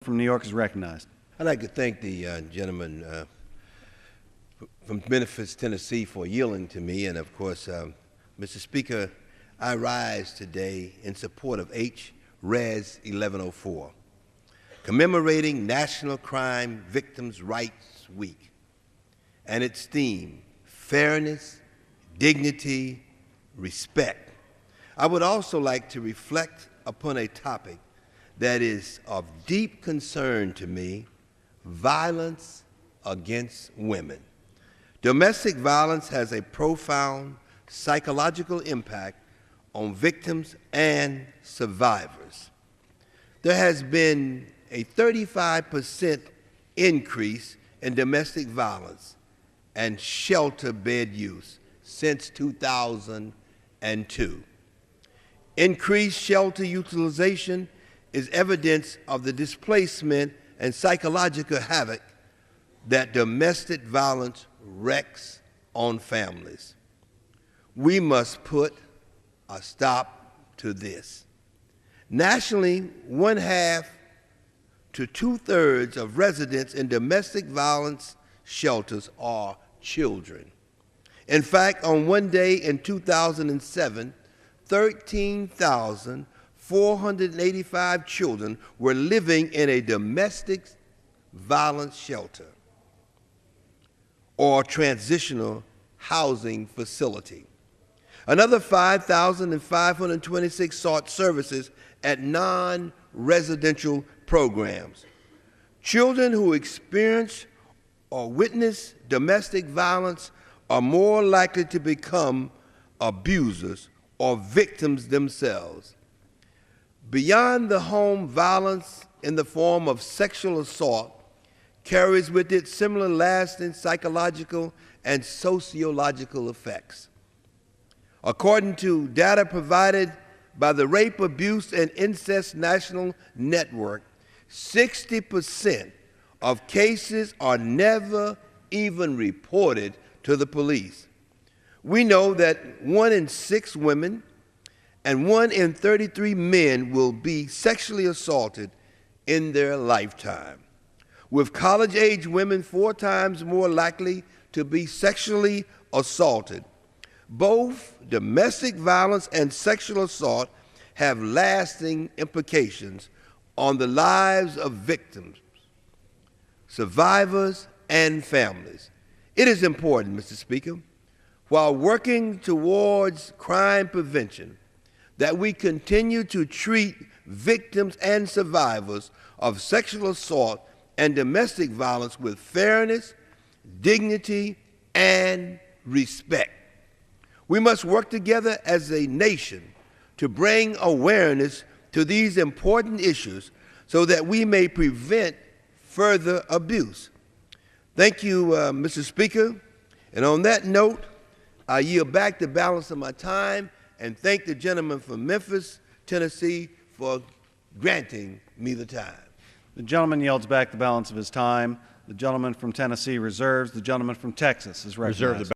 from New York is recognized. I'd like to thank the gentleman from Memphis, Tennessee, for yielding to me. And of course, Mr. Speaker, I rise today in support of Res 1104, commemorating National Crime Victims' Rights Week, and its theme, fairness, dignity, respect. I would also like to reflect upon a topic that is of deep concern to me: violence against women. Domestic violence has a profound psychological impact on victims and survivors. There has been a 35% increase in domestic violence and shelter bed use since 2002. Increased shelter utilization is evidence of the displacement and psychological havoc that domestic violence wreaks on families. We must put a stop to this. Nationally, 1/2 to 2/3 of residents in domestic violence shelters are children. In fact, on one day in 2007, 13,485 children were living in a domestic violence shelter or transitional housing facility. Another 5,526 sought services at non-residential programs. Children who experience or witness domestic violence are more likely to become abusers or victims themselves. Beyond the home, violence in the form of sexual assault carries with it similar lasting psychological and sociological effects. According to data provided by the Rape, Abuse, and Incest National Network, 60% of cases are never even reported to the police. We know that 1 in 6 women and 1 in 33 men will be sexually assaulted in their lifetime, with college-age women 4 times more likely to be sexually assaulted. Both domestic violence and sexual assault have lasting implications on the lives of victims, survivors, and families. It is important, Mr. Speaker, while working towards crime prevention, that we continue to treat victims and survivors of sexual assault and domestic violence with fairness, dignity, and respect. We must work together as a nation to bring awareness to these important issues so that we may prevent further abuse. Thank you, Mr. Speaker. And on that note, I yield back the balance of my time and thank the gentleman from Memphis, Tennessee, for granting me the time. The gentleman yields back the balance of his time. The gentleman from Tennessee reserves. The gentleman from Texas is recognized.